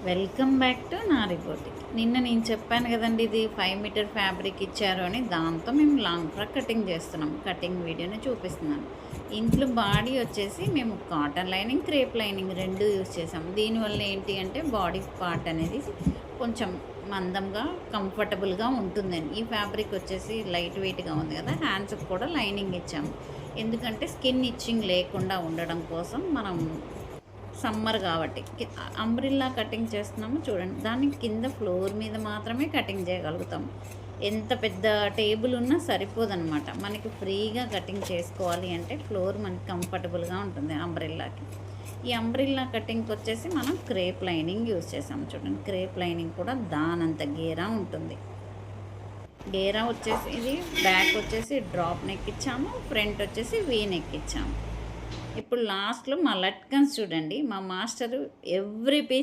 Welcome back to నా reporting. నిన్న నేను చెప్పాను కదండి, ఇది 5 మీటర్ ఫ్యాబ్రిక్ ఇచ్చారు అని. దాంతో మేము లాంగ్ ఫ్రాక్ కటింగ్ చేస్తున్నాం. కటింగ్ వీడియోని చూపిస్తున్నాను. ఇంట్లో బాడీ వచ్చేసి మేము కాటన్ లైనింగ్, క్రేప్ లైనింగ్ రెండు యూజ్ చేసాం. దీనివల్ల ఏంటి అంటే బాడీ పార్ట్ అనేది కొంచెం మందంగా కంఫర్టబుల్గా ఉంటుందని. ఈ ఫ్యాబ్రిక్ వచ్చేసి లైట్ వెయిట్గా ఉంది కదా, హ్యాండ్స్కి కూడా లైనింగ్ ఇచ్చాము. ఎందుకంటే స్కిన్ ఇచ్చింగ్ లేకుండా ఉండడం కోసం మనం సమ్మర్ కాబట్టి అంబ్రిల్లా కటింగ్ చేస్తున్నాము చూడండి. దాన్ని కింద ఫ్లోర్ మీద మాత్రమే కటింగ్ చేయగలుగుతాం. ఎంత పెద్ద టేబుల్ ఉన్నా సరిపోదన్నమాట. మనకి ఫ్రీగా కటింగ్ చేసుకోవాలి అంటే ఫ్లోర్ మనకి కంఫర్టబుల్గా ఉంటుంది అంబ్రిల్లాకి. ఈ అంబ్రిల్లా కటింగ్కి వచ్చేసి మనం క్రేప్ లైనింగ్ యూజ్ చేసాము చూడండి. క్రేప్ లైనింగ్ కూడా దానంత గేరా ఉంటుంది. గేరా వచ్చేసి ఇది బ్యాక్ వచ్చేసి డ్రాప్ నెక్ ఇచ్చాము, ఫ్రంట్ వచ్చేసి వీ నెక్ ఇచ్చాము. ఇప్పుడు లాస్ట్లో మా లట్కన్స్ చూడండి. మా మాస్టరు ఎవ్రీ పీస్